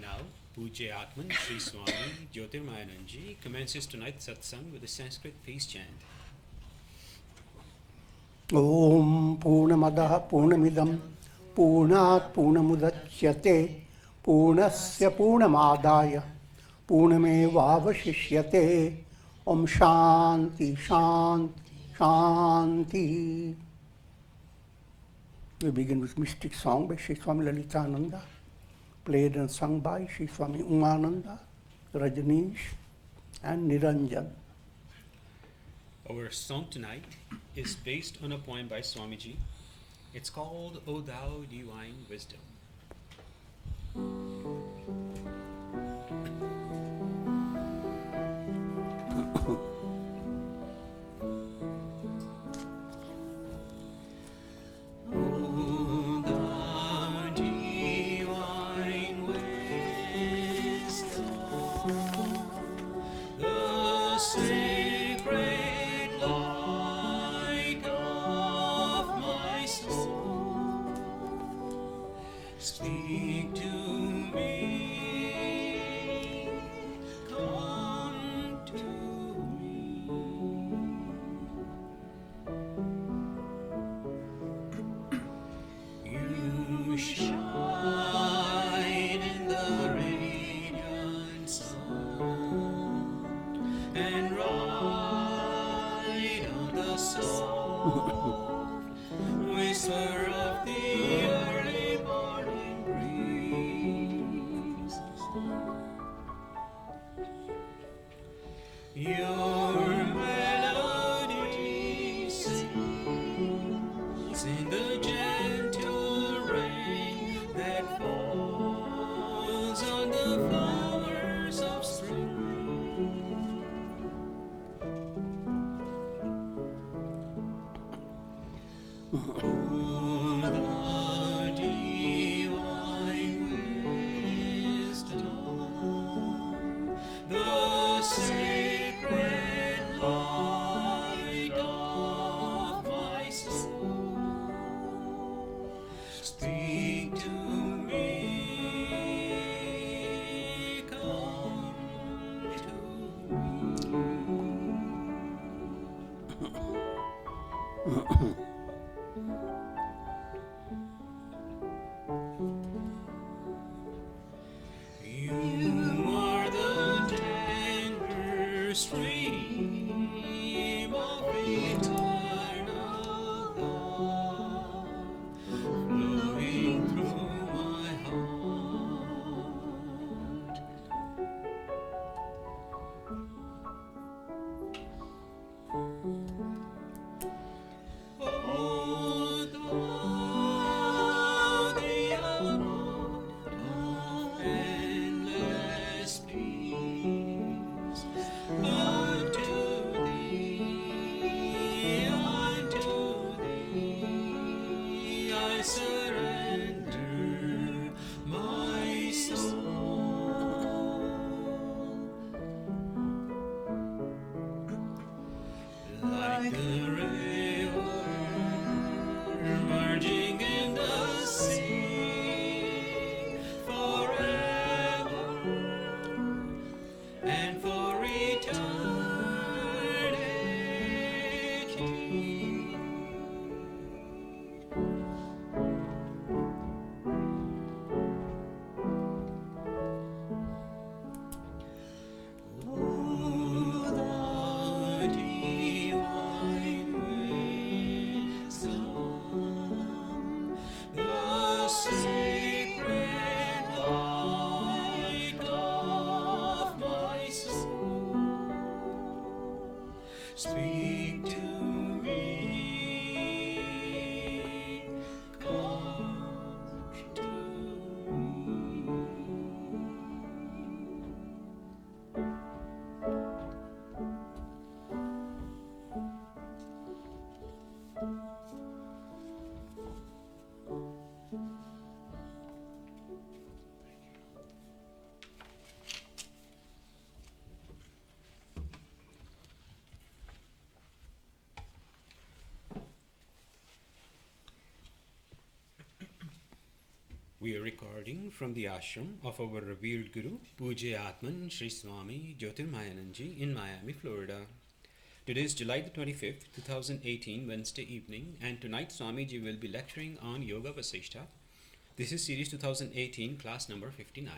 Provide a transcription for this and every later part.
now, Pujya Atman Sri Swami Jyotirmayananda commences tonight's Satsang with a Sanskrit face chant. Om Purnamadaha Purnamidam Purnat Purnamudachyate Purnasya Purnamadaya Purnamevavashishyate Om Shanti Shanti Shanti. We begin with mystic song by Sri Swami Lalitananda, played and sung by Sri Swami Umananda, Rajneesh and Niranjan. Our song tonight is based on a poem by Swamiji. It's called O Thou Divine Wisdom. We are recording from the ashram of our revered Guru, Pujya Atman Sri Swami Jyotirmayananda in Miami, Florida. Today is July the 25th, 2018, Wednesday evening, and tonight Swamiji will be lecturing on Yoga Vasistha. This is series 2018, class number 59.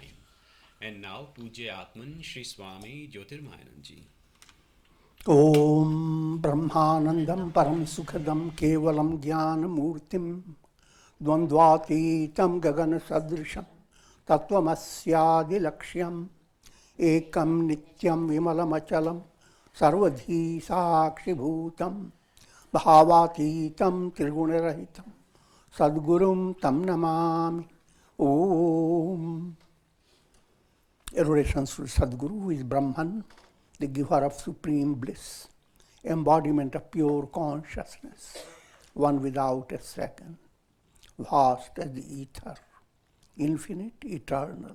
And now Pujya Atman Sri Swami Jyotirmayananda. Om Brahmanandam Param Sukhadam Kevalam Jnana Murtim Dvandvatitam Gagana Sadrisham Tattvamasya Laksham Ekam Nityam Vimalam Achalam Sarvadhi Sakshi Bhutam Bhavatitam Trigunarahitam Sadgurum Tam Namami. Om. Adorations to Sadguru, who is Brahman, the giver of supreme bliss, embodiment of pure consciousness, one without a second, vast as the ether, infinite, eternal,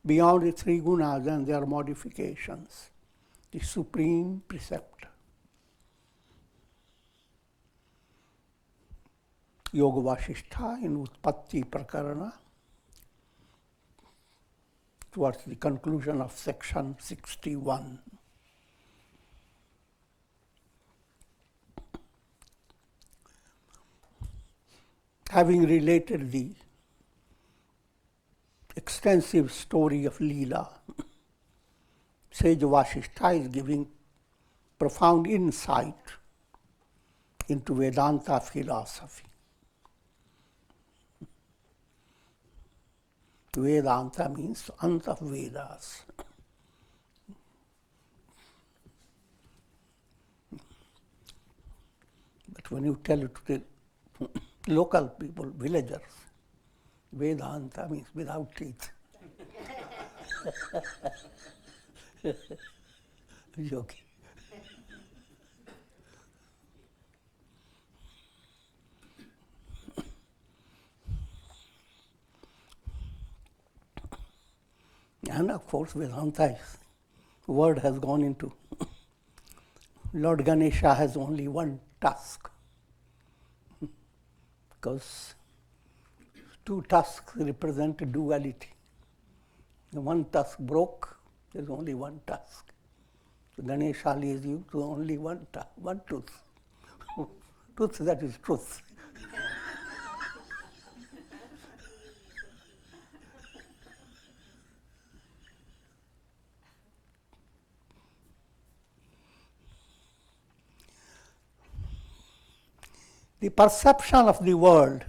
beyond the three gunas and their modifications, the supreme preceptor. Yoga Vasistha in Utpatti Prakarana, towards the conclusion of section 61. Having related the extensive story of Leela, Sage Vasistha is giving profound insight into Vedanta philosophy. Vedanta means Ant of Vedas. But when you tell it to the local people, villagers, Vedanta means without teeth. Joking. And of course, Vedanta word has gone into. Lord Ganesha has only one tusk, because two tusks represent duality. The one tusk broke, there is only one tusk. So Ganesha leaves you to only one tooth. Tooth, that is truth. The perception of the world,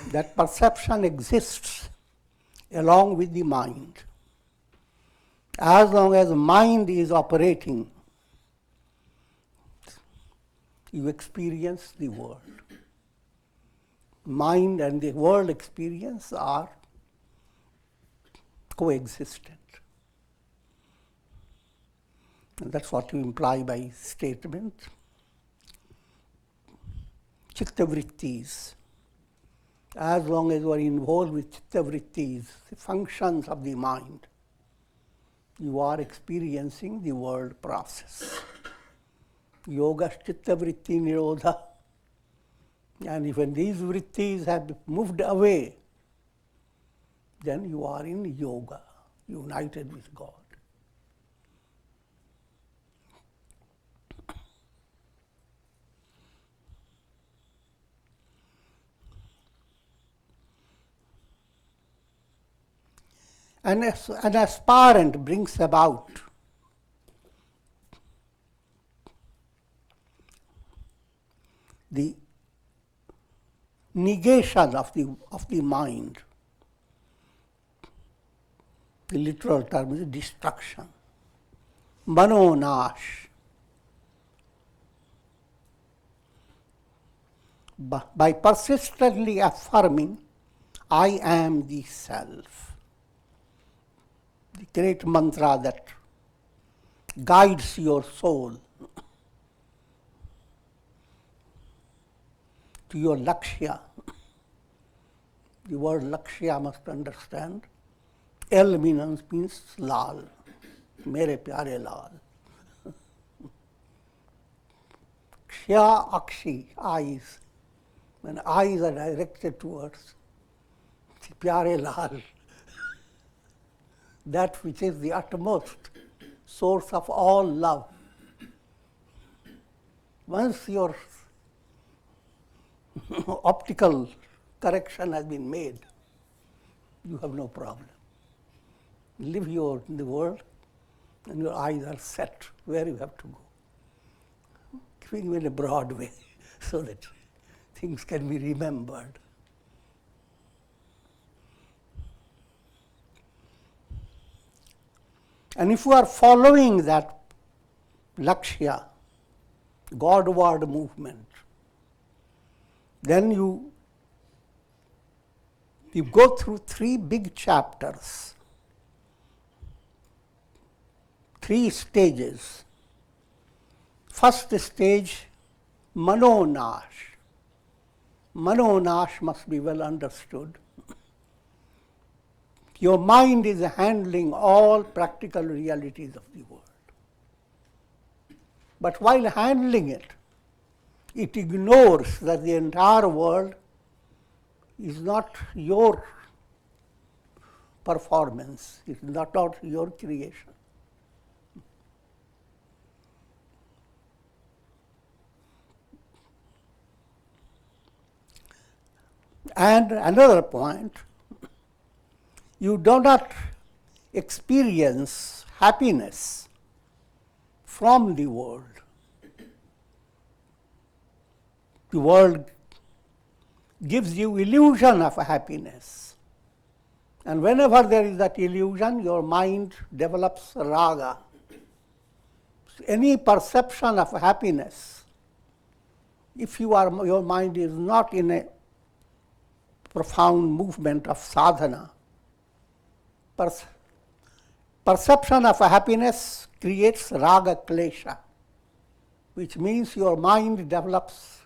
that perception exists along with the mind. As long as mind is operating, you experience the world. Mind and the world experience are coexistent. And that's what you imply by statement. Chitta vrittis. As long as you are involved with chitta vrittis, the functions of the mind, you are experiencing the world process. Yoga chitta vritti nirodha. And when these vrittis have moved away, then you are in yoga, united with God. An aspirant brings about the negation of the mind. The literal term is destruction. Manonash. By persistently affirming, I am the self. The great mantra that guides your soul to your lakshya. The word lakshya must understand. L means lal, mere pyare lal. Kshya akshi, eyes. When eyes are directed towards Pyare Lal, that which is the utmost source of all love. Once your optical correction has been made, you have no problem. Live in the world and your eyes are set where you have to go. Keeping in a broad way so that things can be remembered. And if you are following that lakshya, Godward movement, then you go through 3 big chapters, 3 stages. First stage, Manonash. Manonash must be well understood. Your mind is handling all practical realities of the world. But while handling it, it ignores that the entire world is not your performance, it is not your creation. And another point, you do not experience happiness from the world. The world gives you illusion of happiness. And whenever there is that illusion, your mind develops raga. Any perception of happiness, if your mind is not in a profound movement of sadhana, perception of happiness creates raga klesha, which means your mind develops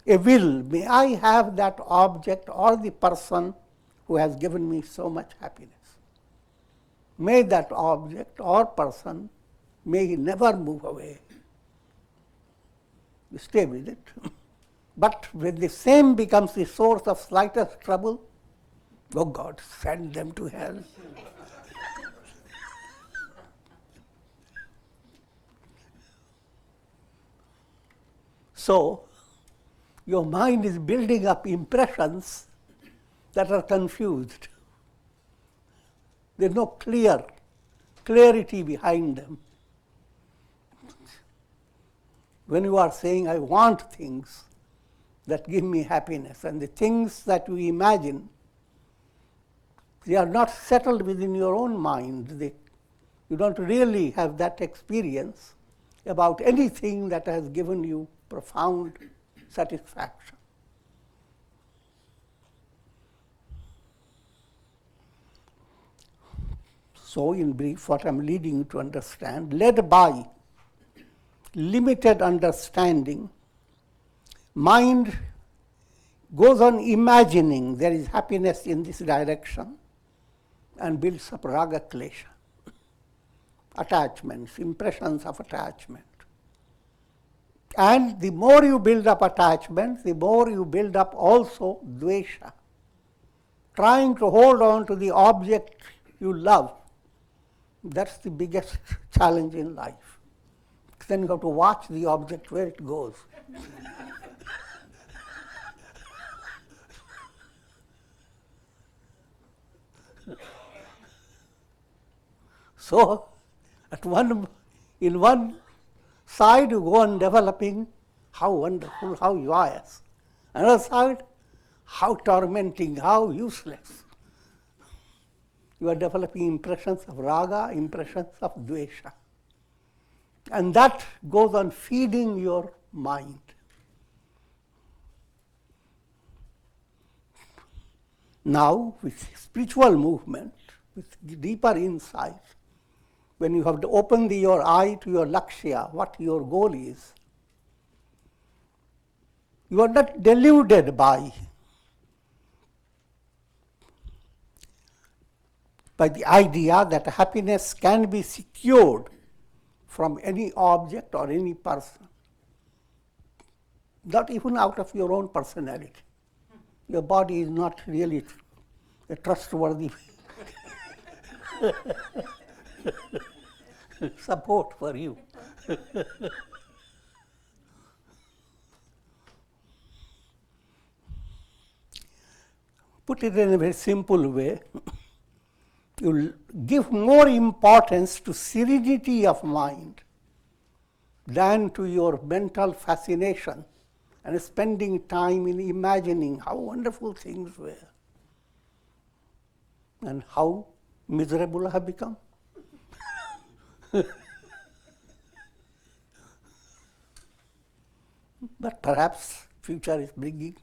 a will. May I have that object or the person who has given me so much happiness. May that object or person, may he never move away. You stay with it. But when the same becomes the source of slightest trouble, oh God, send them to hell. So, your mind is building up impressions that are confused. There's no clarity behind them. When you are saying, I want things that give me happiness, and the things that you imagine, they are not settled within your own mind. You don't really have that experience about anything that has given you profound satisfaction. So, in brief, what I'm leading you to understand, led by limited understanding, mind goes on imagining there is happiness in this direction and builds up raga klesha, attachments, impressions of attachment. And the more you build up attachment, the more you build up also dvesha, trying to hold on to the object you love. That's the biggest challenge in life. Then you have to watch the object where it goes. So, in one side you go on developing how wonderful, how joyous. Another side, how tormenting, how useless. You are developing impressions of raga, impressions of dvesha. And that goes on feeding your mind. Now, with spiritual movement, with deeper insight, when you have to open your eye to your lakshya, what your goal is, you are not deluded by the idea that happiness can be secured from any object or any person, not even out of your own personality. Your body is not really a trustworthy support for you. Put it in a very simple way, you'll give more importance to serenity of mind than to your mental fascination and spending time in imagining how wonderful things were and how miserable I have become. But perhaps future is bringing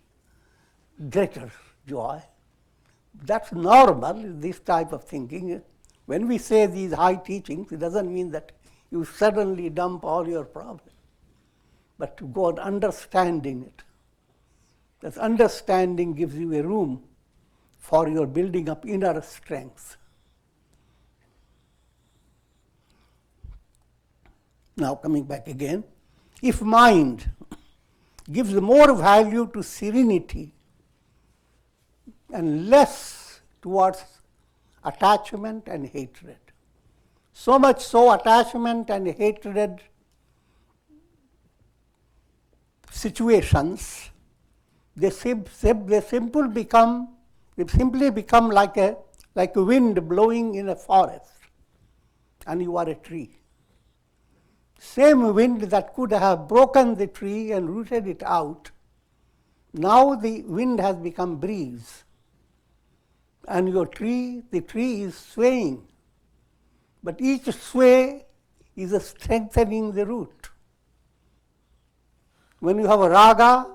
greater joy. That's normal, this type of thinking. When we say these high teachings, it doesn't mean that you suddenly dump all your problems, but to go on understanding it. That understanding gives you a room for your building up inner strength. Now coming back again, if mind gives more value to serenity and less towards attachment and hatred, so much so attachment and hatred situations, they simply become like a wind blowing in a forest, and you are a tree. Same wind that could have broken the tree and rooted it out, now the wind has become breeze, and the tree is swaying, but each sway is strengthening the root. When you have a raga,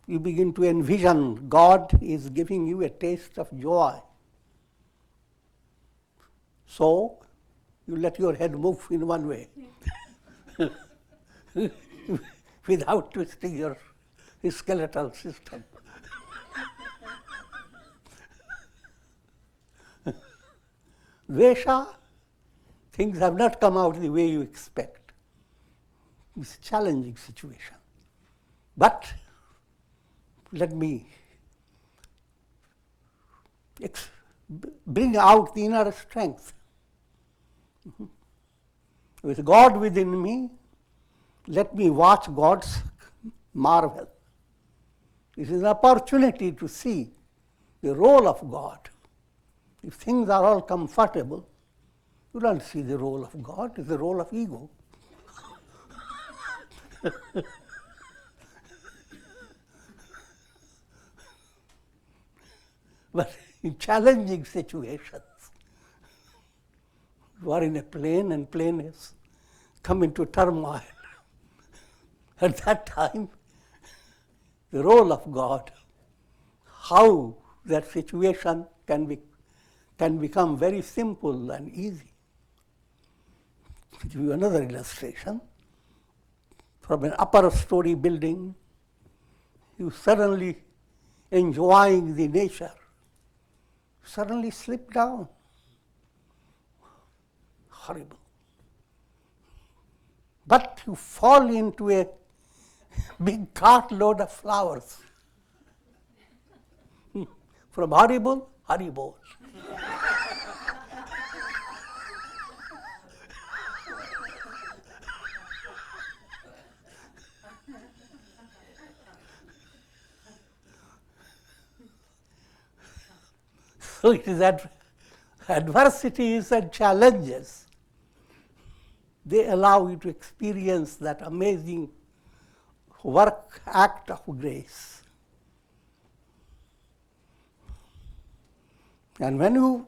you begin to envision God is giving you a taste of joy. So you let your head move in one way without twisting your skeletal system. Vesha, things have not come out the way you expect. It's a challenging situation. But let me bring out the inner strength. With God within me, let me watch God's marvel. It is an opportunity to see the role of God. If things are all comfortable, you don't see the role of God, it's the role of ego. But in challenging situations, you are in a plane and plane has come into turmoil. At that time, the role of God, how that situation can become very simple and easy. To give you another illustration, from an upper story building, you suddenly enjoying the nature, suddenly slip down. Horrible. But you fall into a big cartload of flowers. From horrible, horrible. So it is adversities and challenges. They allow you to experience that amazing act of grace. And when you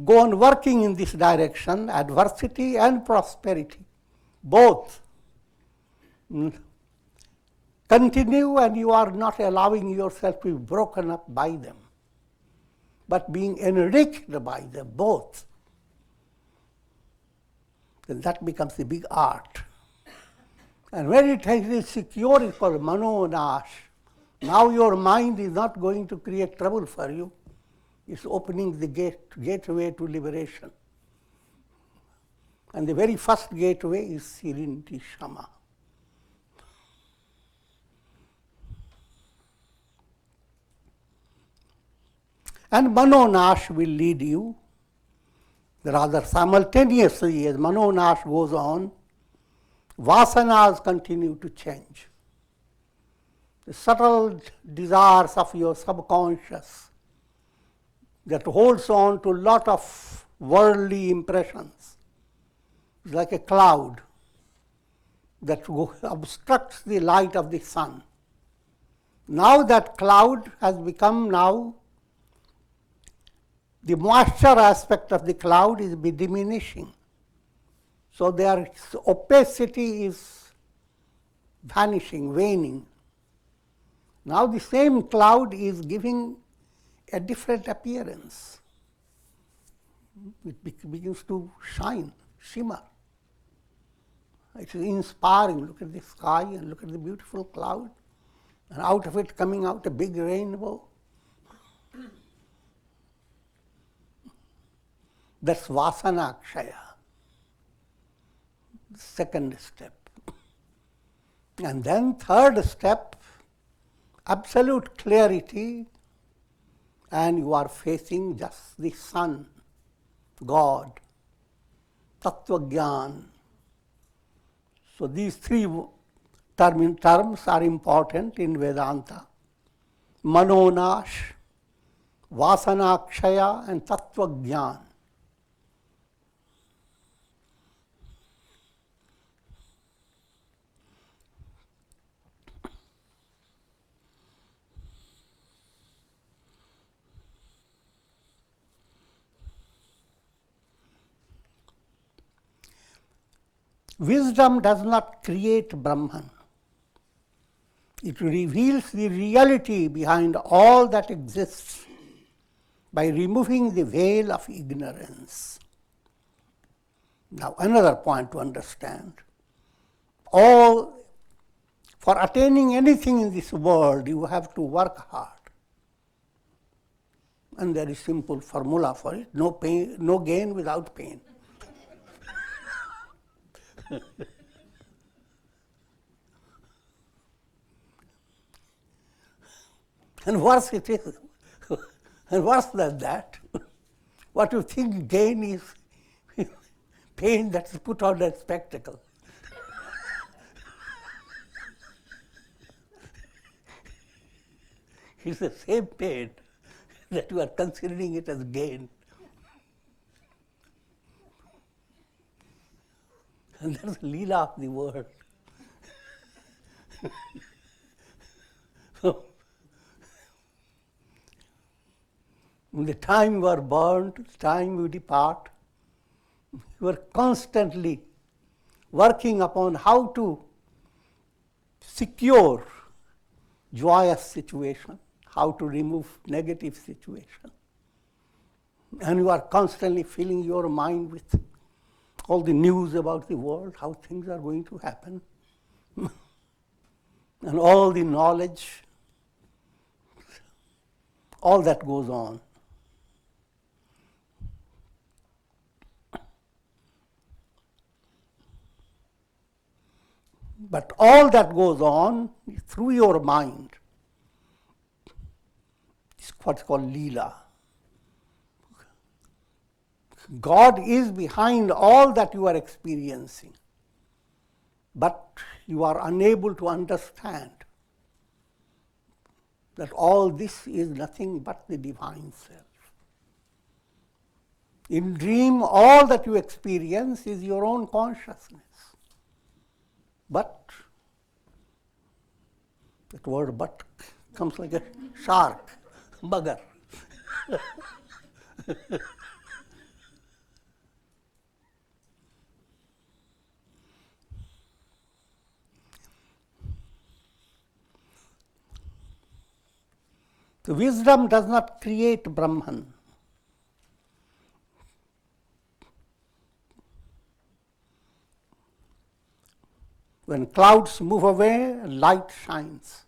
go on working in this direction, adversity and prosperity, both continue, and you are not allowing yourself to be broken up by them, but being enriched by them both. Then that becomes the big art. And when it is secure, it's called mano-nash. Now your mind is not going to create trouble for you. It's opening the gateway to liberation. And the very first gateway is serenity, shama. And Manonash will lead you. Rather simultaneously, as Manonash goes on, vasanas continue to change. The subtle desires of your subconscious that holds on to a lot of worldly impressions. It's like a cloud that obstructs the light of the sun. Now that cloud has become now, the moisture aspect of the cloud is diminishing. So their opacity is vanishing, waning. Now the same cloud is giving a different appearance. It begins to shine, shimmer. It is inspiring. Look at the sky and look at the beautiful cloud. And out of it coming out a big rainbow. That's vasana kshaya. Second step. And then third step, absolute clarity, and you are facing just the sun, God, Tattva Gyan. So these three terms are important in Vedanta. Manonash, Vasanakshaya and Tattva Gyan. Wisdom does not create Brahman. It reveals the reality behind all that exists by removing the veil of ignorance. Now, another point to understand. For attaining anything in this world, you have to work hard. And there is simple formula for it. No pain, no gain without pain. And worse it is, and worse than that, what you think gain is pain that is put on a spectacle. It's the same pain that you are considering it as gain. And that's the Leela of the world. So, the time you are born to the time you depart, you are constantly working upon how to secure joyous situation, how to remove negative situation. And you are constantly filling your mind with all the news about the world, how things are going to happen, and all the knowledge, all that goes on. But all that goes on through your mind is what's called Leela. God is behind all that you are experiencing, but you are unable to understand that all this is nothing but the divine self. In dream, all that you experience is your own consciousness. But, that word but comes like a shark, bugger. So wisdom does not create Brahman. When clouds move away, light shines.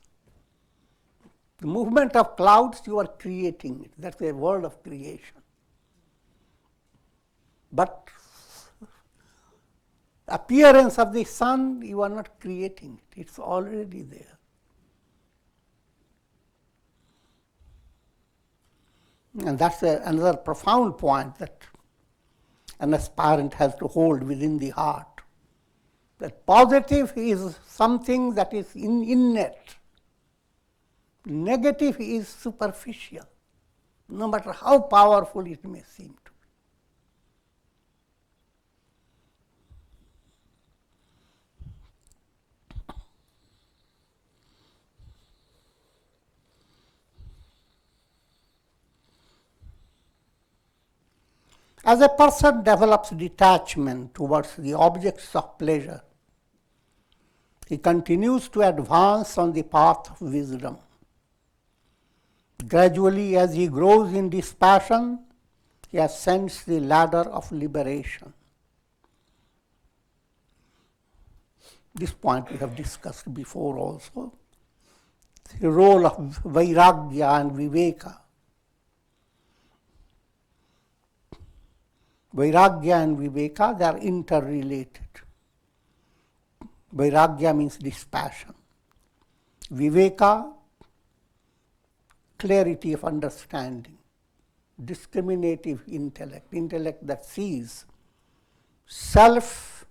The movement of clouds, you are creating it. That's a world of creation. But appearance of the sun, you are not creating it. It's already there. And that's another profound point that an aspirant has to hold within the heart. That positive is something that is innate. Negative is superficial, no matter how powerful it may seem to be. As a person develops detachment towards the objects of pleasure, he continues to advance on the path of wisdom. Gradually, as he grows in dispassion, he ascends the ladder of liberation. This point we have discussed before also. The role of Vairagya and Viveka. Vairagya and Viveka, they are interrelated. Vairagya means dispassion. Viveka, clarity of understanding. Discriminative intellect, intellect that sees self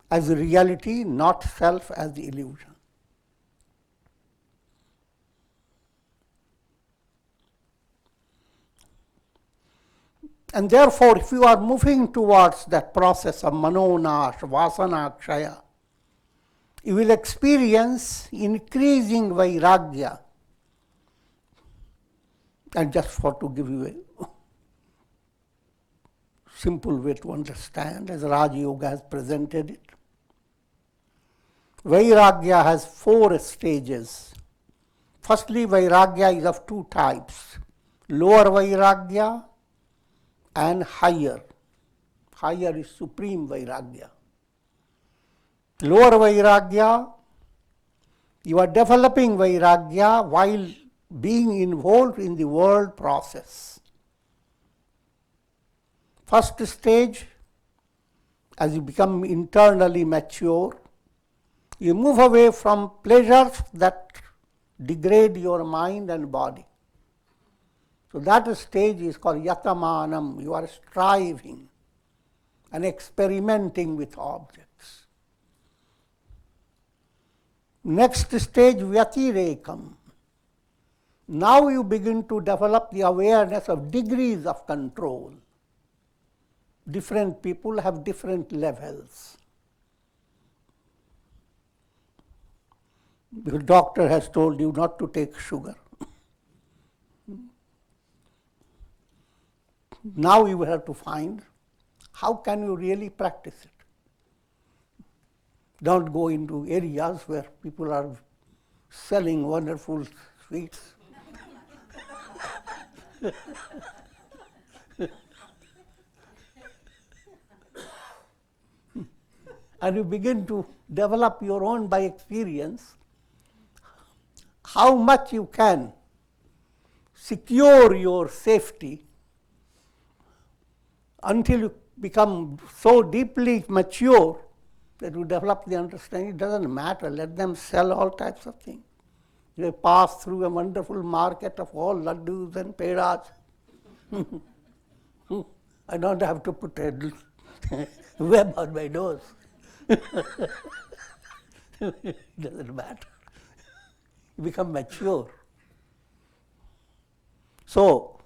as reality, not self as the illusion. And therefore, if you are moving towards that process of manonash, vasana, kshaya, you will experience increasing vairagya. And just to give you a simple way to understand, as Raj Yoga has presented it, vairagya has 4 stages. Firstly, vairagya is of 2 types, lower vairagya and higher. Higher is supreme vairagya. Lower vairagya, you are developing vairagya while being involved in the world process. First stage, as you become internally mature, you move away from pleasures that degrade your mind and body. So that stage is called yatamanam. You are striving and experimenting with objects. Next stage, vyatirekam. Now you begin to develop the awareness of degrees of control. Different people have different levels. The doctor has told you not to take sugar. Now you have to find how can you really practice it. Don't go into areas where people are selling wonderful sweets. And you begin to develop your own by experience how much you can secure your safety until you become so deeply mature that you develop the understanding. It doesn't matter, let them sell all types of things. They pass through a wonderful market of all laddus and pedas. I don't have to put a web on my nose. It doesn't matter. You become mature. So,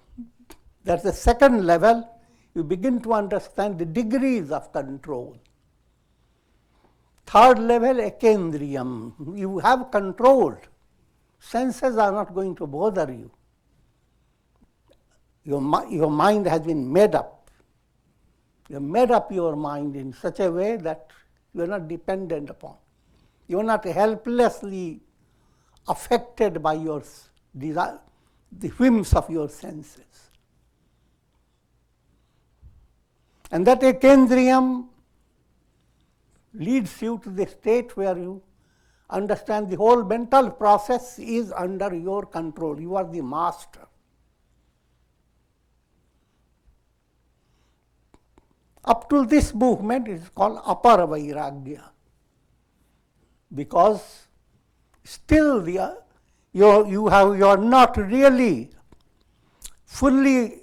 that's the second level. You begin to understand the degrees of control. Third level, ekendriyam. You have controlled. Senses are not going to bother you. Your mind has been made up. You have made up your mind in such a way that you are not dependent upon. You are not helplessly affected by your desire, the whims of your senses. And that ekendriyam leads you to the state where you understand the whole mental process is under your control. You are the master. Up to this movement, it is called apara vairagya, because still you are not really fully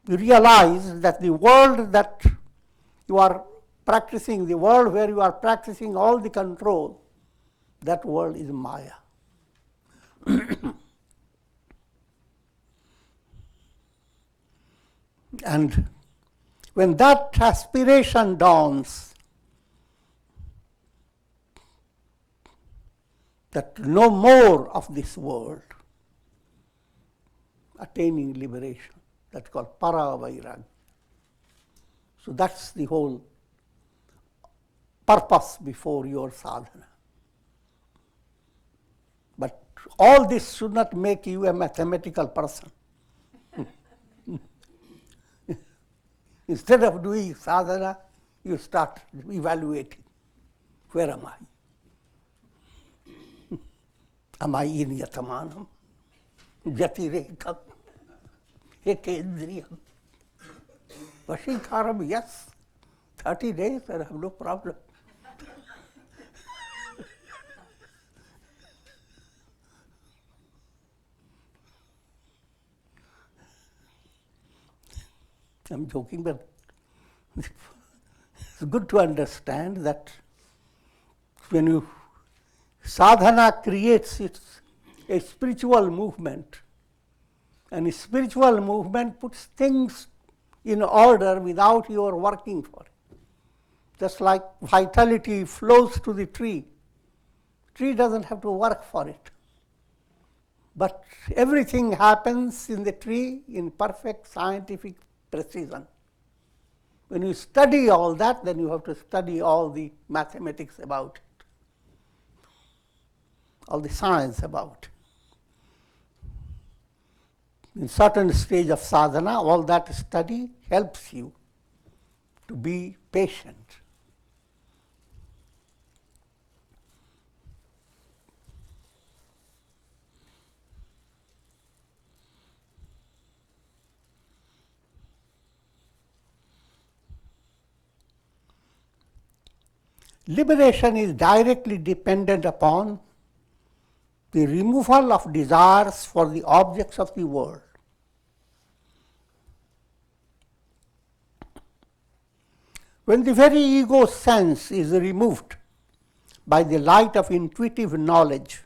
realize that the world that you are practicing, the world where you are practicing all the control, that world is Maya. And when that aspiration dawns, that no more of this world, attaining liberation, that's called para-vairagya. So that's the whole purpose before your sadhana. But all this should not make you a mathematical person. Instead of doing sadhana, you start evaluating. Where am I? Am I in yatamanam? Jatirekam? Ekendriyam? Vashinkaram, yes. 30 days, I have no problem. I'm joking, but it's good to understand that when you sadhana creates a spiritual movement, and a spiritual movement puts things in order without your working for it. Just like vitality flows to the tree. Tree doesn't have to work for it. But everything happens in the tree in perfect scientific precision. When you study all that, then you have to study all the mathematics about it, all the science about it. In certain stage of sadhana, all that study helps you to be patient. Liberation is directly dependent upon the removal of desires for the objects of the world. When the very ego sense is removed by the light of intuitive knowledge,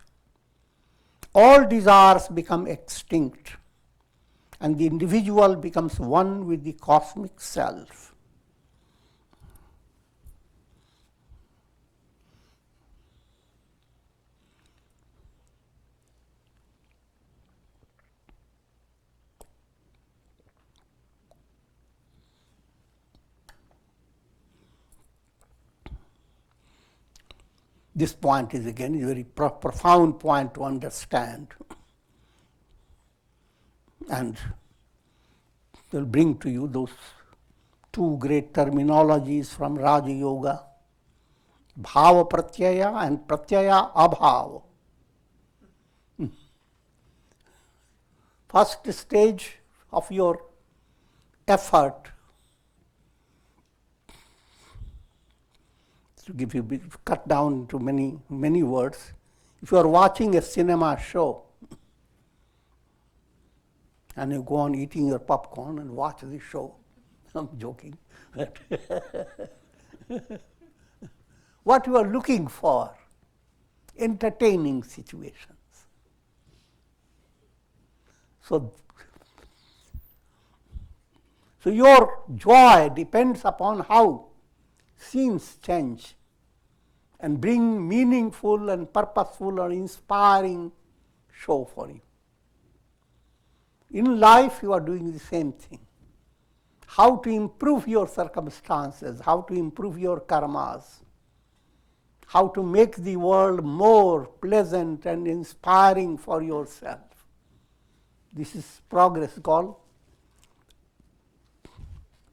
all desires become extinct and the individual becomes one with the cosmic self. This point is again a very profound point to understand, and will bring to you those two great terminologies from Raja Yoga, bhava pratyaya and pratyaya abhava. First stage of your effort, to give you cut down to many words. If you are watching a cinema show and you go on eating your popcorn and watch the show, I'm joking. What you are looking for, entertaining situations. So your joy depends upon how scenes change and bring meaningful and purposeful or inspiring show for you. In life, you are doing the same thing. How to improve your circumstances, how to improve your karmas, how to make the world more pleasant and inspiring for yourself. This is progress called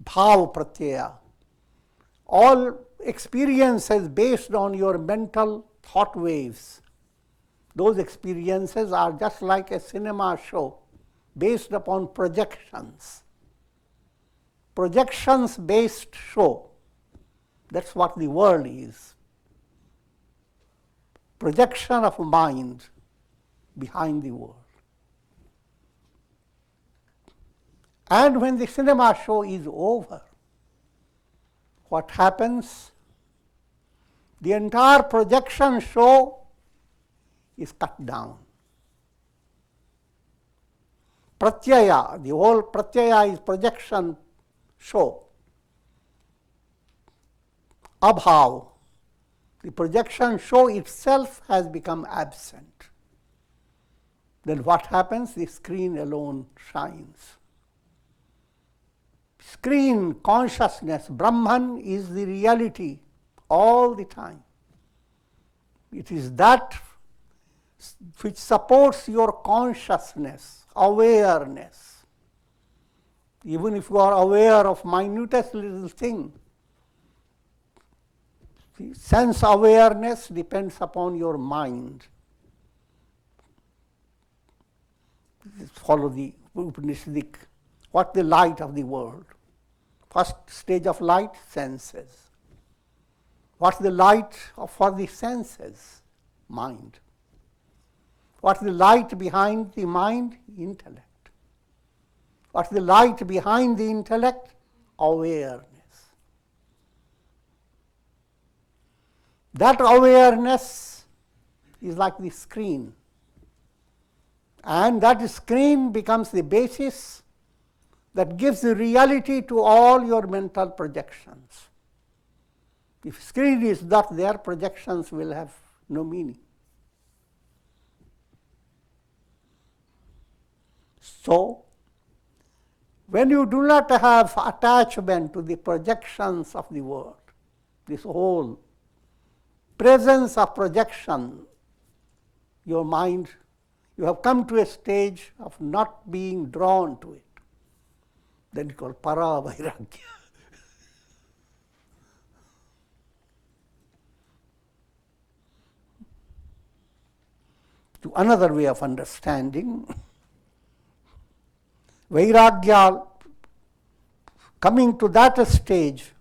bhava pratyaya. All experiences based on your mental thought waves. Those experiences are just like a cinema show based upon projections. Projections-based show. That's what the world is. Projection of mind behind the world. And when the cinema show is over, what happens? The entire projection show is cut down. Pratyaya, the whole pratyaya is projection show. Abhav, the projection show itself has become absent. Then what happens? The screen alone shines. Screen consciousness, Brahman is the reality all the time. It is that which supports your consciousness, awareness. Even if you are aware of minutest little thing, the sense awareness depends upon your mind. Follow the Upanishadic, what the light of the world. First stage of light, senses. What's the light for the senses? Mind. What's the light behind the mind? Intellect. What's the light behind the intellect? Awareness. That awareness is like the screen. And that screen becomes the basis that gives the reality to all your mental projections. If screen is not there, projections will have no meaning. So, when you do not have attachment to the projections of the world, this whole presence of projection, your mind, you have come to a stage of not being drawn to it. Then it's called para vairagya. To another way of understanding, vairagya, coming to that stage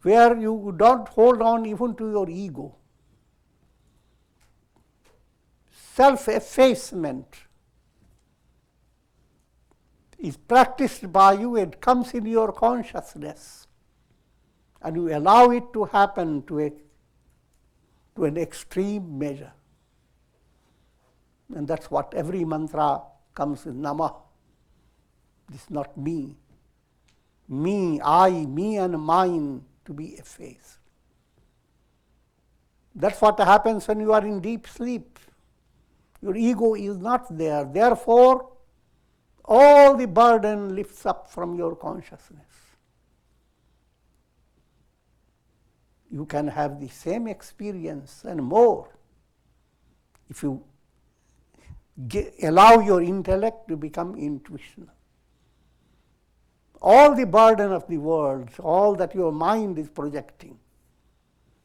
where you don't hold on even to your ego. Self-effacement is practiced by you, it comes in your consciousness, and you allow it to happen to an extreme measure. And that's what every mantra comes in Namah. This is not me. Me, I, me and mine to be effaced. That's what happens when you are in deep sleep. Your ego is not there. Therefore, all the burden lifts up from your consciousness. You can have the same experience and more if you allow your intellect to become intuitional. All the burden of the world, all that your mind is projecting,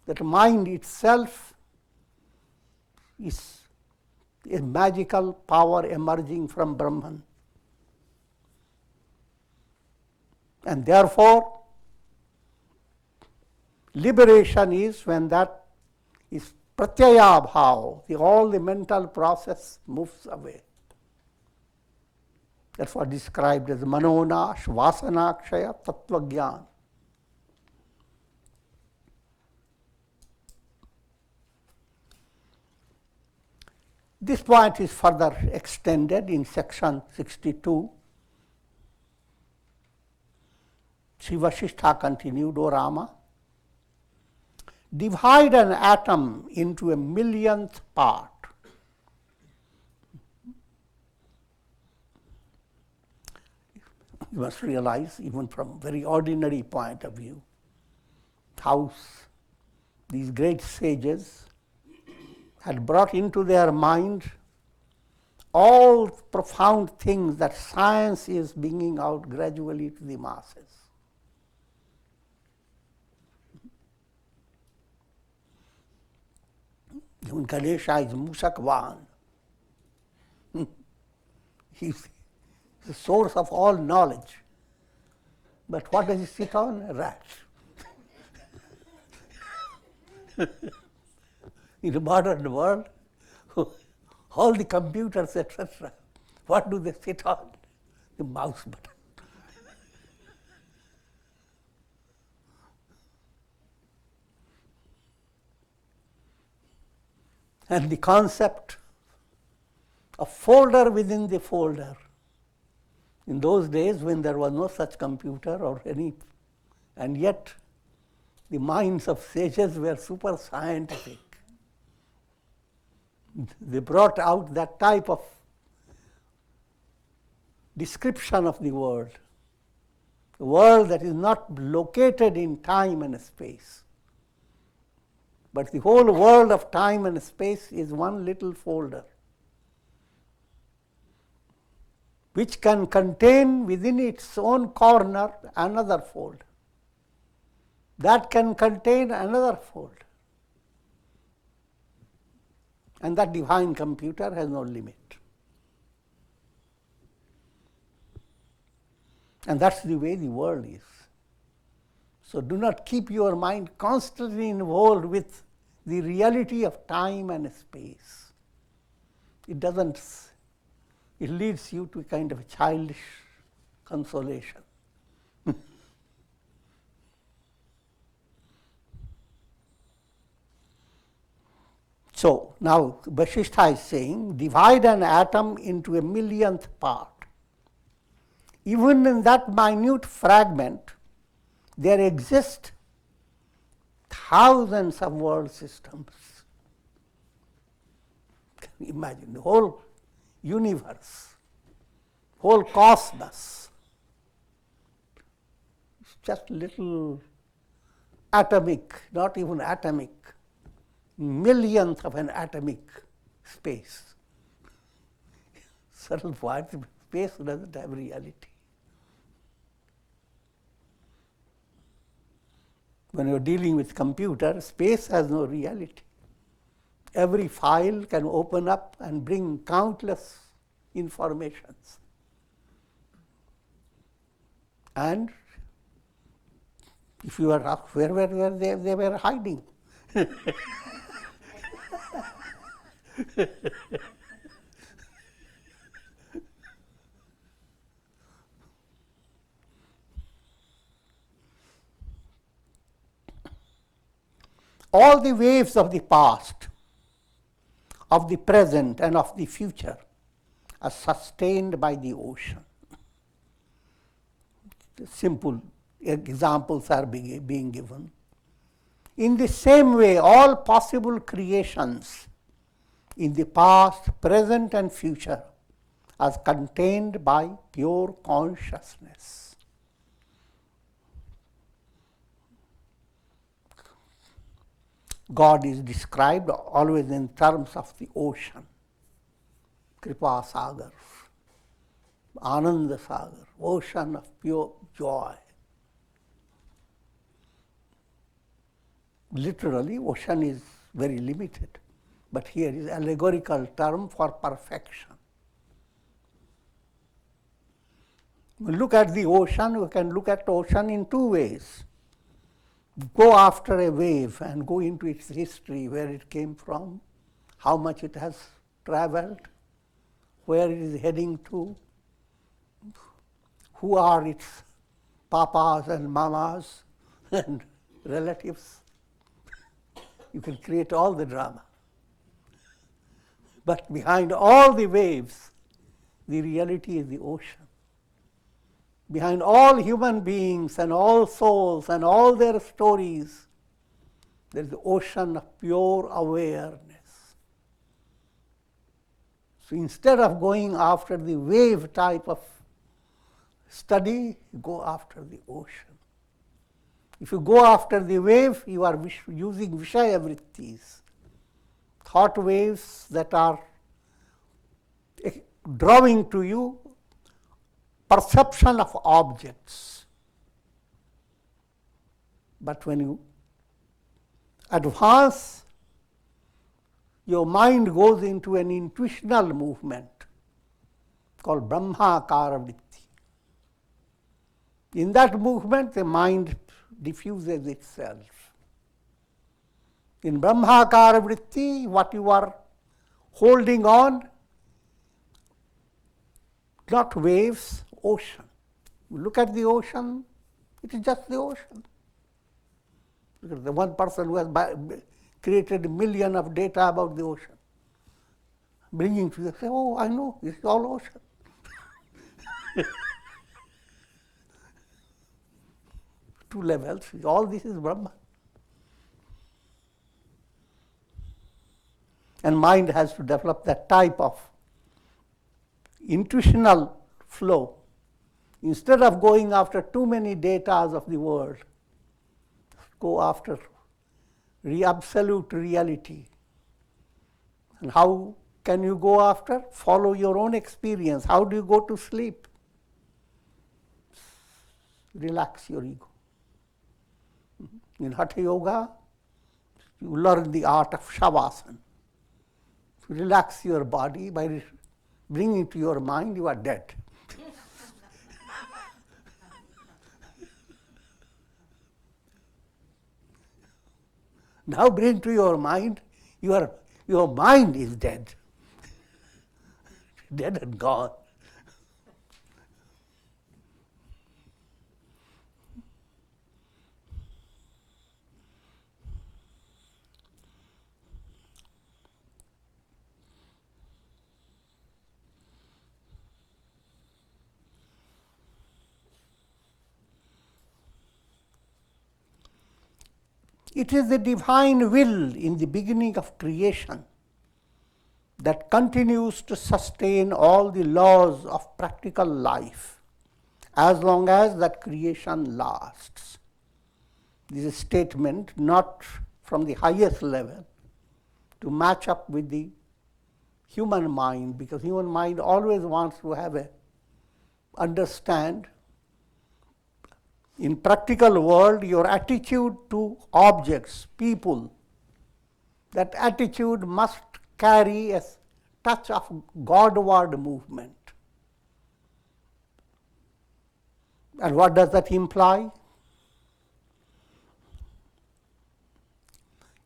that mind itself is a magical power emerging from Brahman. And therefore, liberation is when that is pratyaya bhav, all the mental process moves away. That's what is described as manona, Shavasana, kshaya, tattva jnana. This point is further extended in section 62. Sri Vasistha continued, O Rama, divide an atom into a millionth part. You must realize, even from very ordinary point of view, how these great sages had brought into their mind all profound things that science is bringing out gradually to the masses. Even Ganesha is Musakvan. He's the source of all knowledge. But what does he sit on? A rat. In the modern world, all the computers, etc., what do they sit on? The mouse button. And the concept of folder within the folder. In those days when there was no such computer or any, and yet the minds of sages were super scientific. They brought out that type of description of the world. A world that is not located in time and space, but the whole world of time and space is one little folder, which can contain within its own corner another folder. That can contain another folder. And that divine computer has no limit. And that's the way the world is. So do not keep your mind constantly involved with the reality of time and space. It doesn't, it leads you to a kind of childish consolation. So now Vasistha is saying, divide an atom into a millionth part. Even in that minute fragment, there exist thousands of world systems. Can you imagine the whole universe, whole cosmos? It's just little atomic, not even atomic, millionth of an atomic space. Certain point, space doesn't have reality. When you're dealing with computer, space has no reality. Every file can open up and bring countless informations. And if you are asked where were they were hiding. All the waves of the past, of the present, and of the future are sustained by the ocean. Simple examples are being given. In the same way, all possible creations in the past, present, and future are contained by pure consciousness. God is described always in terms of the ocean, Kripa Sagar, Ananda Sagar, ocean of pure joy. Literally, ocean is very limited, but here is allegorical term for perfection. When we look at the ocean, we can look at ocean in two ways. Go after a wave and go into its history, where it came from, how much it has traveled, where it is heading to, who are its papas and mamas and relatives. You can create all the drama. But behind all the waves, the reality is the ocean. Behind all human beings and all souls and all their stories, there is the ocean of pure awareness. So instead of going after the wave type of study, go after the ocean. If you go after the wave, you are using Vishaya vrittis, thought waves that are drawing to you perception of objects. But when you advance, your mind goes into an intuitional movement called Brahmakara vritti. In that movement, the mind diffuses itself. In Brahmakara vritti, what you are holding on, not waves, ocean. You look at the ocean, it is just the ocean. Look at the one person who has created a million of data about the ocean. bringing to you, say, oh, I know, it's all ocean. Two levels, all this is Brahman. And mind has to develop that type of intuitional flow. Instead of going after too many datas of the world, go after absolute reality. And how can you go after? Follow your own experience. How do you go to sleep? Relax your ego. In Hatha Yoga, you learn the art of Shavasana. To relax your body by bringing to your mind, you are dead. Now bring to your mind, your mind is dead. Dead and gone. It is the divine will in the beginning of creation that continues to sustain all the laws of practical life as long as that creation lasts. This is a statement not from the highest level to match up with the human mind, because human mind always wants to understand. In practical world, your attitude to objects, people, that attitude must carry a touch of Godward movement. And what does that imply?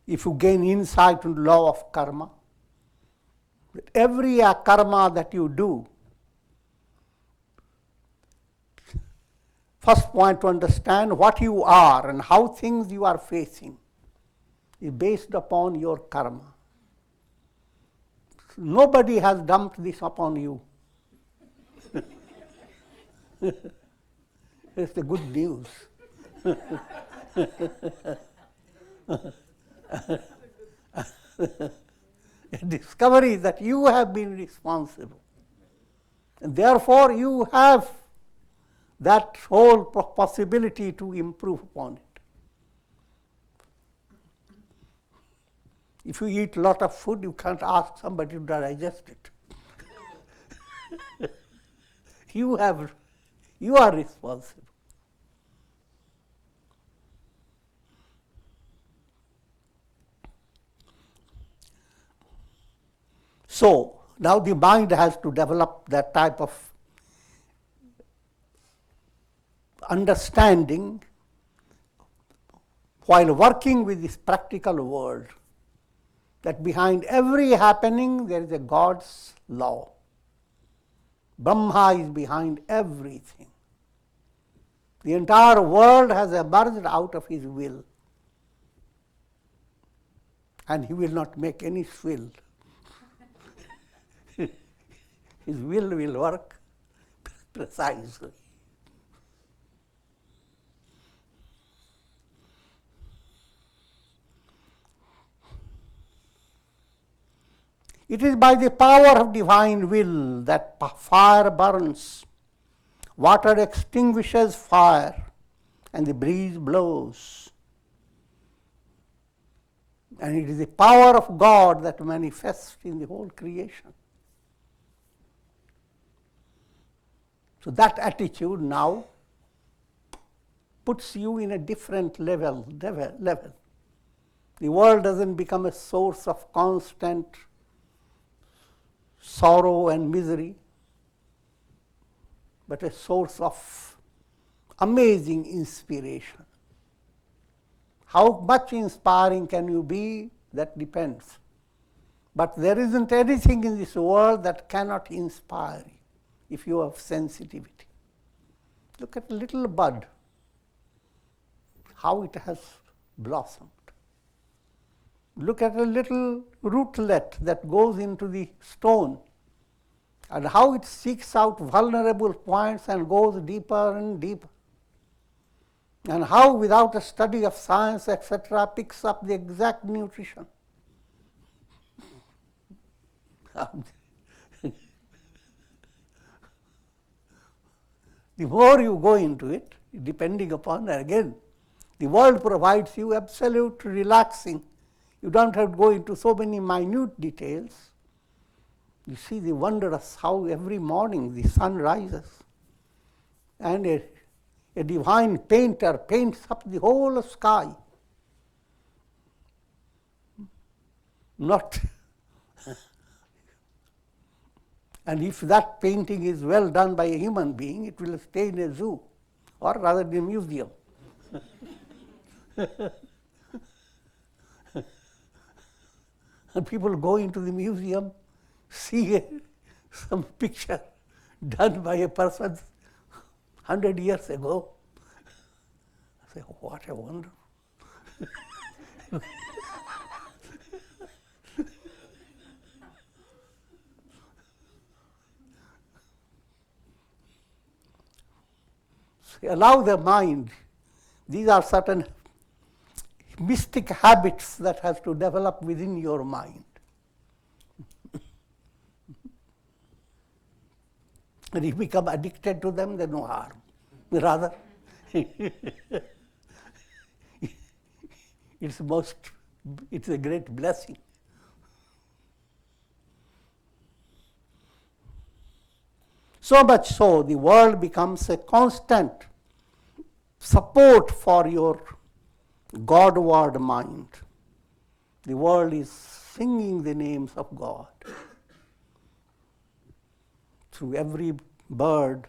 If you gain insight into the law of karma, that every karma that you do, first point to understand what you are and how things you are facing is based upon your karma. Nobody has dumped this upon you. It's the good news. A discovery that you have been responsible. And therefore you have that whole possibility to improve upon it. If you eat a lot of food, you can't ask somebody to digest it. You are responsible. So now the mind has to develop that type of understanding while working with this practical world, that behind every happening there is a God's law. Brahma is behind everything. The entire world has emerged out of his will, and he will not make any swill. His will work precisely. It is by the power of divine will that fire burns, water extinguishes fire, and the breeze blows. And it is the power of God that manifests in the whole creation. So that attitude now puts you in a different level. The world doesn't become a source of constant sorrow and misery, but a source of amazing inspiration. How much inspiring can you be? That depends. But there isn't anything in this world that cannot inspire you if you have sensitivity. Look at a little bud, how it has blossomed. Look at a little rootlet that goes into the stone and how it seeks out vulnerable points and goes deeper and deeper. And how, without a study of science, etc., picks up the exact nutrition. The more you go into it, depending upon, again, the world provides you absolute relaxing. You don't have to go into so many minute details. You see the wondrous how every morning the sun rises and a divine painter paints up the whole sky. Not and if that painting is well done by a human being, it will stay in a zoo, or rather in a museum. And people go into the museum, see some picture done by a person 100 years ago. I say, what a wonder. Allow the mind. These are certain mystic habits that have to develop within your mind. And if you become addicted to them, then no harm. Rather, it's a great blessing. So much so, the world becomes a constant support for your Godward mind. The world is singing the names of God through every bird,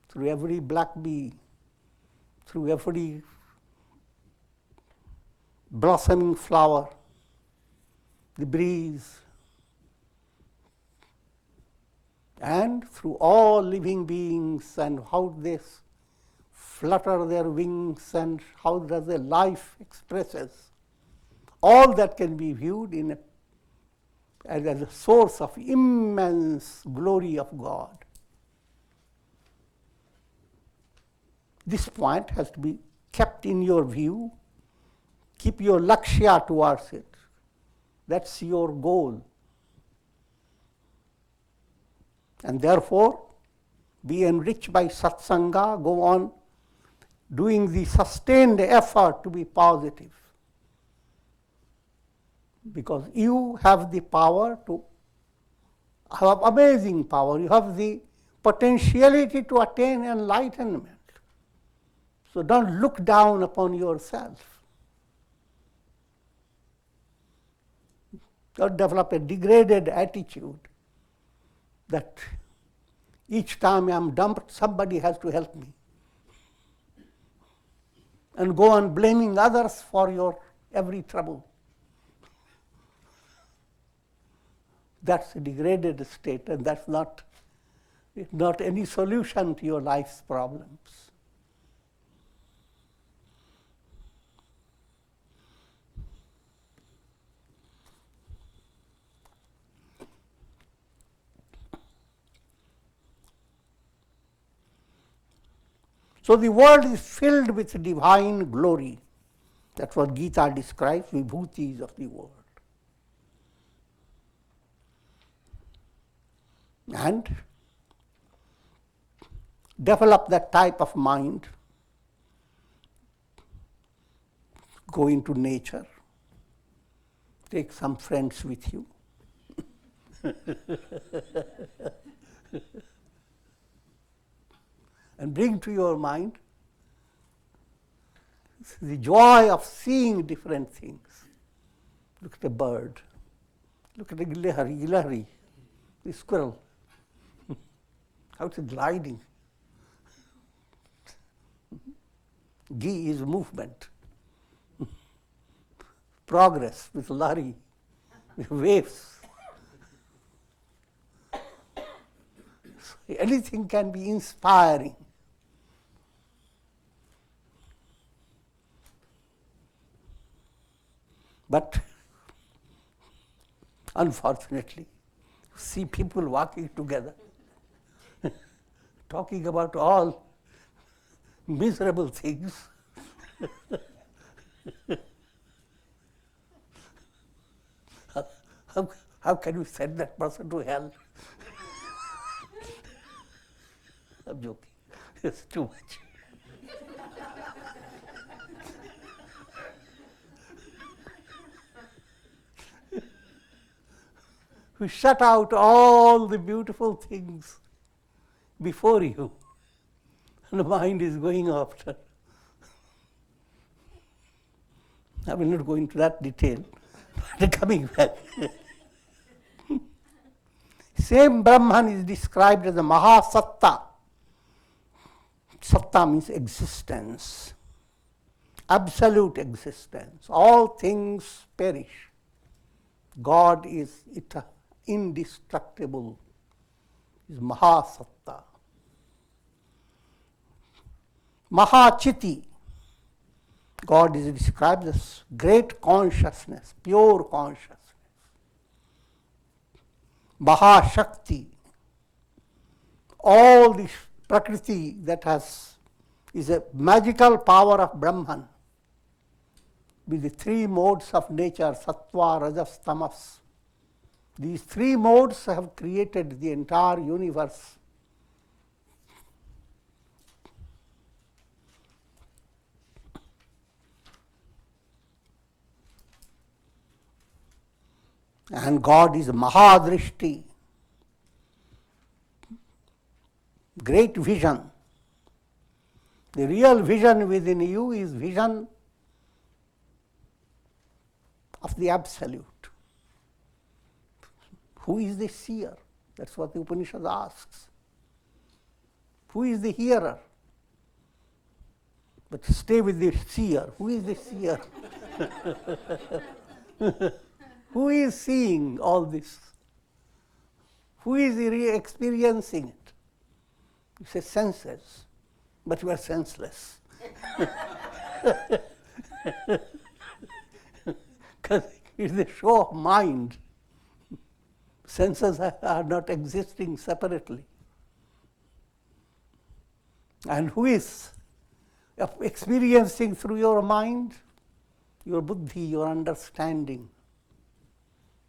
through every black bee, through every blossoming flower, the breeze, and through all living beings and how they flutter their wings and how does their life expresses. All that can be viewed as a source of immense glory of God. This point has to be kept in your view. Keep your lakshya towards it. That's your goal. And therefore, be enriched by satsanga, go on doing the sustained effort to be positive. Because you have the power to have amazing power. You have the potentiality to attain enlightenment. So don't look down upon yourself. Don't develop a degraded attitude that each time I'm dumped, somebody has to help me. And go on blaming others for your every trouble. That's a degraded state, and that's not any solution to your life's problems. So the world is filled with divine glory. That's what Gita describes, vibhutis of the world. And develop that type of mind. Go into nature. Take some friends with you. And bring to your mind the joy of seeing different things. Look at a bird. Look at a gilahari, the squirrel. How it's gliding. Gi is movement. Progress with lari, with waves. So anything can be inspiring. But unfortunately. See people walking together, talking about all miserable things. How can you send that person to hell? I'm joking. It's too much. We shut out all the beautiful things before you, and the mind is going after. I will not go into that detail, but coming back. Same Brahman is described as a Mahasatta. Satta means existence, absolute existence. All things perish. God is indestructible, is Mahasatta. Mahachiti, God is described as great consciousness, pure consciousness. Mahashakti, all this Prakriti that is a magical power of Brahman with the three modes of nature, sattva, rajas, tamas. These three modes have created the entire universe. And God is Mahadrishti, great vision. The real vision within you is vision of the Absolute. Who is the seer? That's what the Upanishad asks. Who is the hearer? But stay with the seer. Who is the seer? Who is seeing all this? Who is experiencing it? You say senses, but you are senseless. Because it's the show of mind. Senses are not existing separately. And who is experiencing through your mind? Your buddhi, your understanding.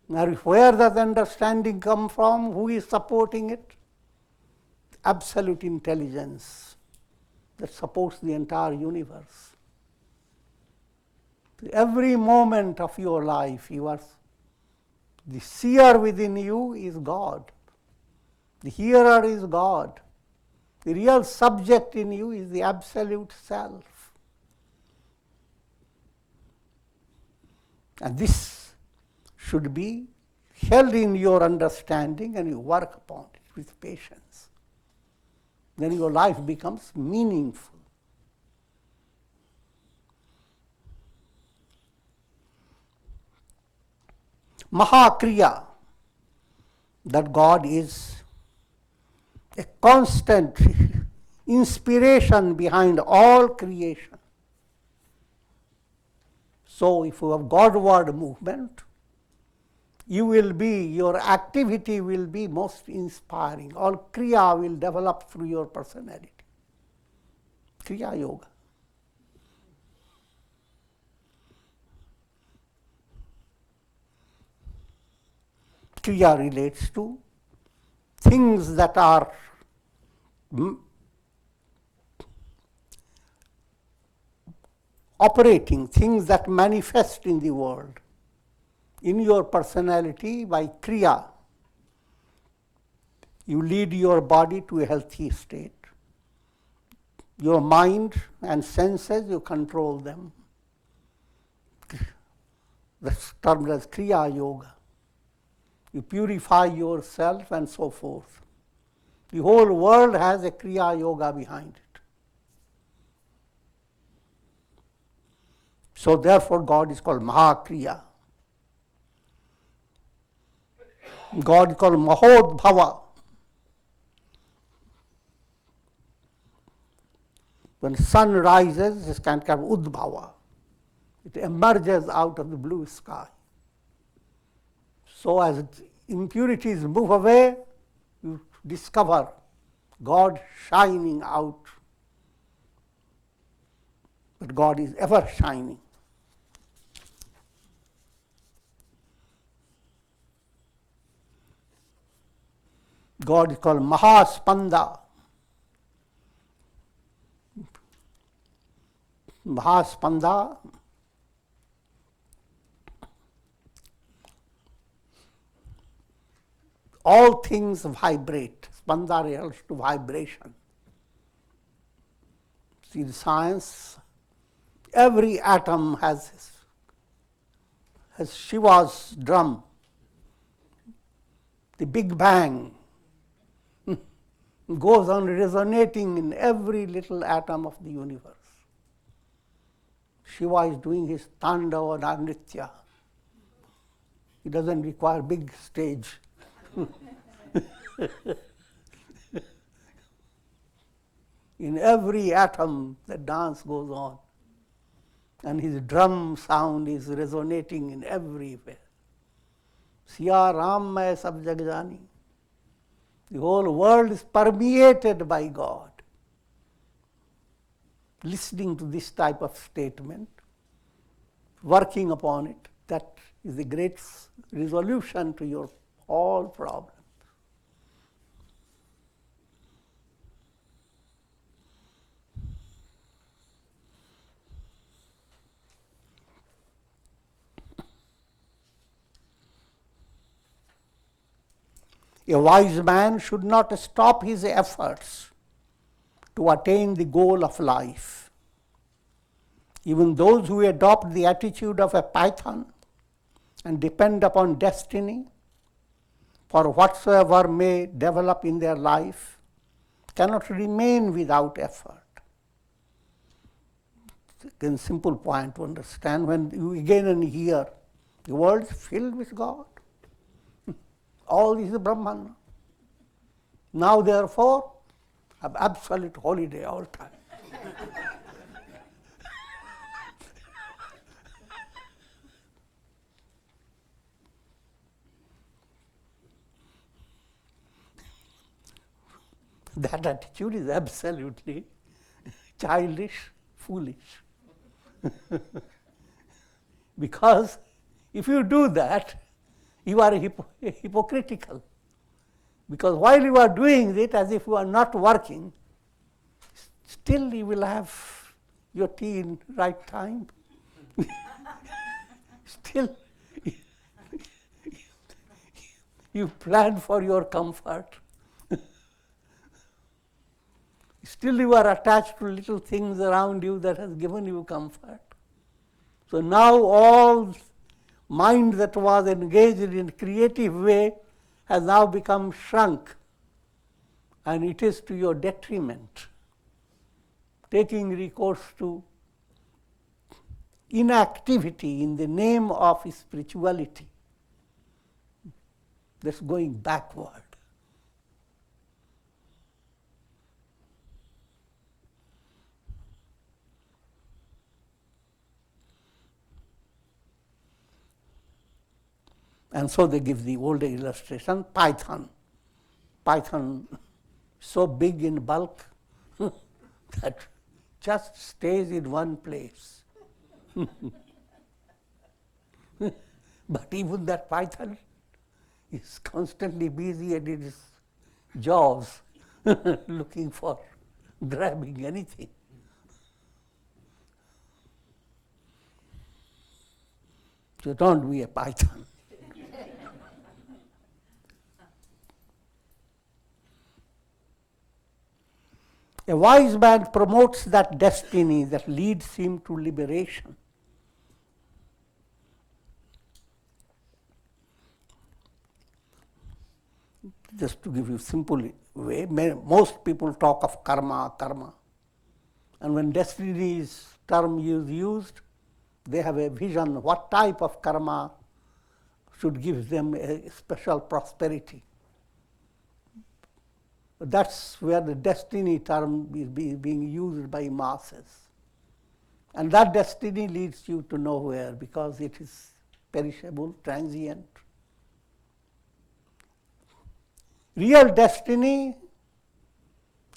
Now, where does understanding come from? Who is supporting it? Absolute intelligence that supports the entire universe. Every moment of your life, the seer within you is God. The hearer is God. The real subject in you is the absolute self. And this should be held in your understanding, and you work upon it with patience. Then your life becomes meaningful. Mahakriya, that God is a constant inspiration behind all creation. So if you have Godward movement, your activity will be most inspiring. All Kriya will develop through your personality. Kriya Yoga. Kriya relates to things that are operating, things that manifest in the world. In your personality, by Kriya, you lead your body to a healthy state. Your mind and senses, you control them. That's termed as Kriya Yoga. You purify yourself and so forth. The whole world has a Kriya Yoga behind it. So therefore God is called Mahakriya. God is called Mahodbhava. When sun rises, it's kind of Udbhava. It emerges out of the blue sky. So as impurities move away, you discover God shining out. But God is ever shining. God is called Mahaspanda. Mahaspanda, all things vibrate. Spanda relates to vibration. See the science, every atom has Shiva's drum. The Big Bang goes on resonating in every little atom of the universe. Shiva is doing his Tandava Nritya. He doesn't require big stage. In every atom, the dance goes on. And his drum sound is resonating in everywhere. Siya Ram Mai Sab Jag Jani. The whole world is permeated by God. Listening to this type of statement, working upon it, that is the great resolution to your all problems. A wise man should not stop his efforts to attain the goal of life. Even those who adopt the attitude of a python and depend upon destiny for whatsoever may develop in their life cannot remain without effort. Again, simple point to understand. When you again and hear the world is filled with God, all is Brahman. Now therefore, have absolute holiday all time. That attitude is absolutely childish, foolish. Because if you do that, you are hypocritical. Because while you are doing it as if you are not working, still you will have your tea in right time. Still you plan for your comfort. Still you are attached to little things around you that has given you comfort. So now all mind that was engaged in creative way has now become shrunk, and it is to your detriment, taking recourse to inactivity in the name of spirituality. That's going backward. And so they give the older illustration, python. Python so big in bulk that just stays in one place. But even that python is constantly busy at its jaws looking for grabbing anything. So don't be a python. A wise man promotes that destiny that leads him to liberation. Just to give you a simple way, most people talk of karma, karma. And when destiny's term is used, they have a vision what type of karma should give them a special prosperity. That's where the destiny term is being used by masses. And that destiny leads you to nowhere because it is perishable, transient. Real destiny,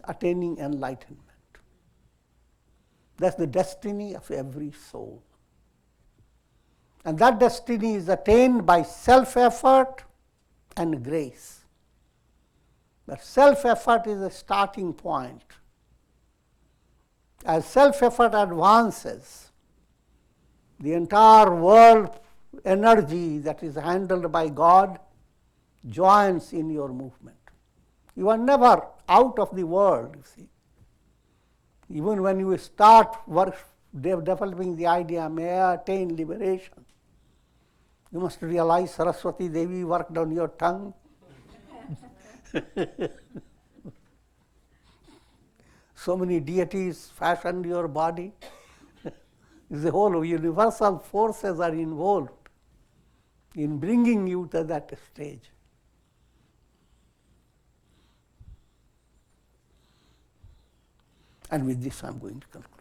attaining enlightenment. That's the destiny of every soul. And that destiny is attained by self-effort and grace. But self-effort is a starting point. As self-effort advances, the entire world energy that is handled by God joins in your movement. You are never out of the world, you see. Even when you start developing the idea, may I attain liberation, you must realize Saraswati Devi worked on your tongue. So many deities fashioned your body. The whole universal forces are involved in bringing you to that stage. And with this I am going to conclude.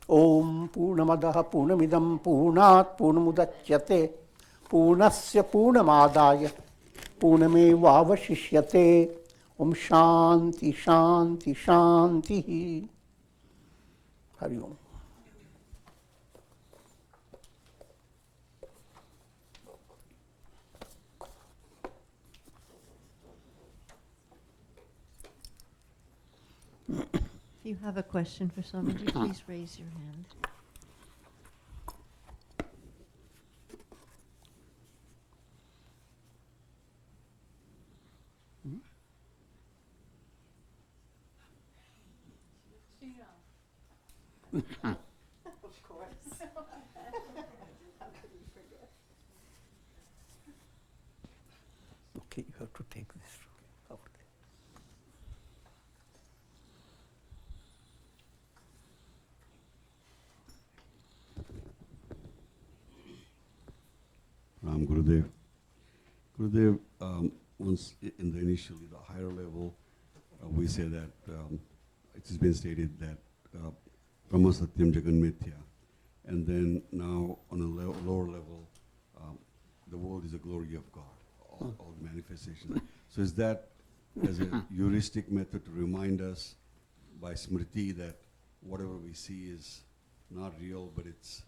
Om Purnamadaha Purnamidam Purnat Purnamudachyate Purnasya Purnamadaya Purnamevavashishyate. Om Shanti Shanti Shanti. Hari Om. If you have a question for Swamiji, please raise your hand. Of course. How could you forget? Okay, you have to take this out there. Gurudev. Gurudev, once in the initially, the higher level, we say that it has been stated that Brahma Satyam Jagan Mithya, and then now on a lower level, the world is the glory of God, all the manifestations. So is that as a heuristic method to remind us by smriti that whatever we see is not real, but it's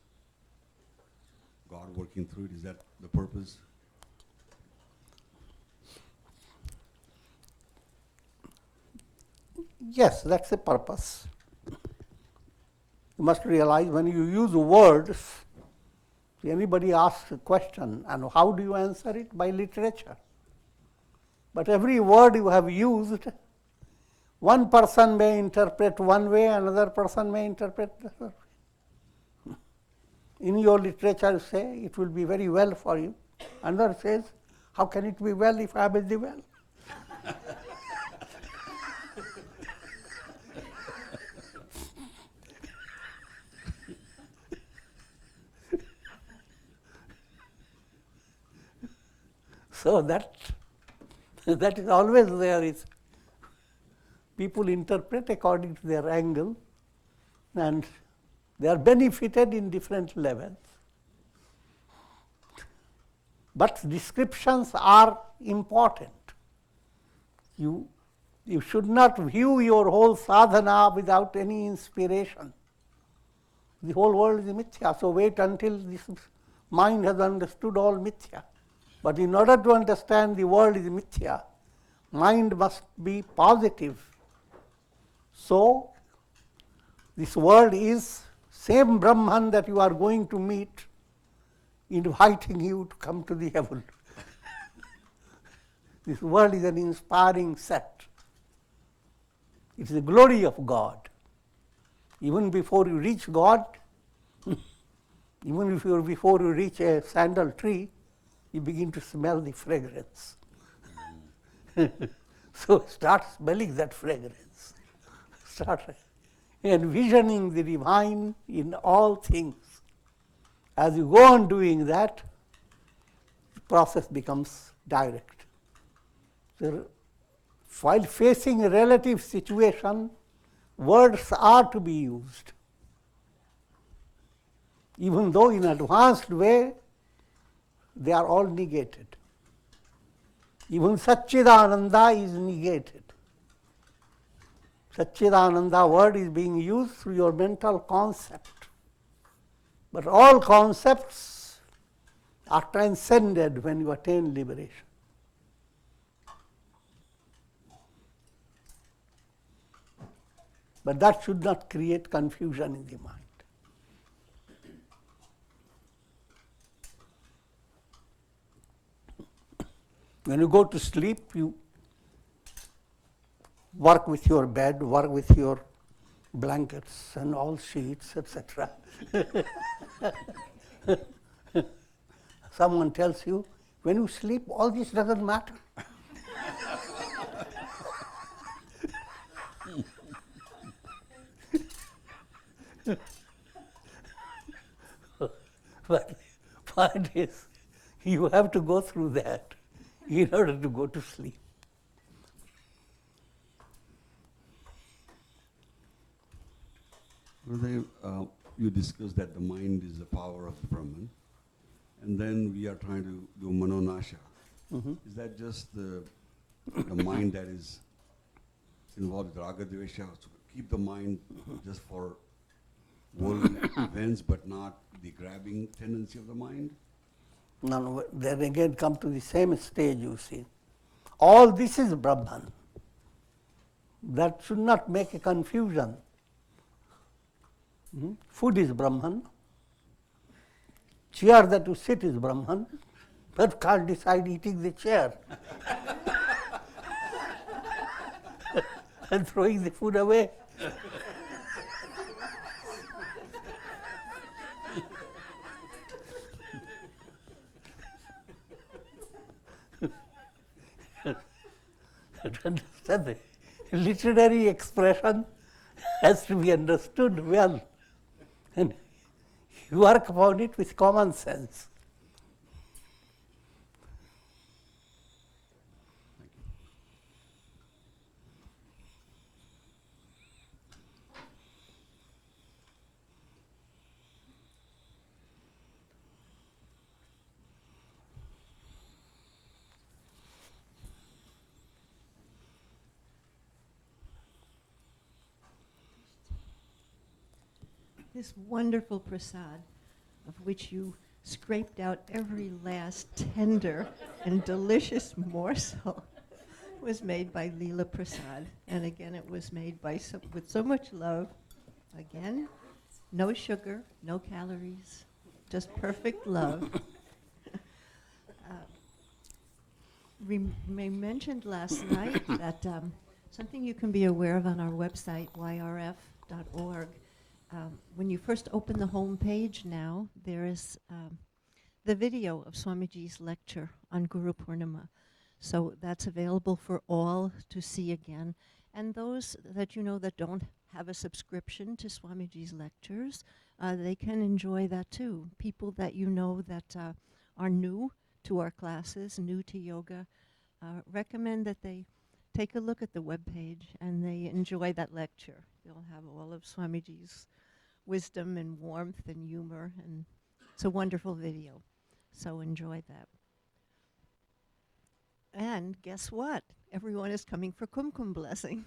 God working through it? Is that the purpose? Yes, that's the purpose. You must realize when you use words, anybody asks a question, and how do you answer it? By literature. But every word you have used, one person may interpret one way, another person may interpret the other way. In your literature, you say, it will be very well for you. Another says, how can it be well if I am in the well? So that is always there. Is people interpret according to their angle, and they are benefited in different levels. But descriptions are important. You should not view your whole sadhana without any inspiration. The whole world is mithya, so wait until this mind has understood all mithya. But in order to understand the world is mithya, mind must be positive. So, this world is same Brahman that you are going to meet, inviting you to come to the heaven. This world is an inspiring set. It's the glory of God. Even before you reach God, before you reach a sandal tree, you begin to smell the fragrance. So start smelling that fragrance. Start envisioning the divine in all things. As you go on doing that, the process becomes direct. So while facing a relative situation, words are to be used. Even though in an advanced way, they are all negated. Even Satchidananda is negated. Satchidananda word is being used through your mental concept. But all concepts are transcended when you attain liberation. But that should not create confusion in the mind. When you go to sleep, you work with your bed, work with your blankets and all sheets, etc. Someone tells you, when you sleep, all this doesn't matter. But point is, you have to go through that in order to go to sleep. Gurudev, you discussed that the mind is the power of the Brahman, and then we are trying to do manonasha. Is that just the mind that is involved with raga dvesha? So keep the mind just for worldly events, but not the grabbing tendency of the mind? No, then again come to the same stage, you see. All this is Brahman. That should not make a confusion. Food is Brahman. Chair that you sit is Brahman, but can't decide eating the chair and throwing the food away. Understand, the literary expression has to be understood well, and you work upon it with common sense. This wonderful prasad, of which you scraped out every last tender and delicious morsel, was made by Leela Prasad. And again, it was made by with so much love. Again, no sugar, no calories, just perfect love. We mentioned last night that something you can be aware of on our website, yrf.org. When you first open the home page now, there is the video of Swamiji's lecture on Guru Purnima. So that's available for all to see again. And those that you know that don't have a subscription to Swamiji's lectures, they can enjoy that too. People that you know that are new to our classes, new to yoga, recommend that they take a look at the webpage and they enjoy that lecture. They'll have all of Swamiji's wisdom and warmth and humor, and it's a wonderful video. So enjoy that. And guess what? Everyone is coming for Kumkum blessing.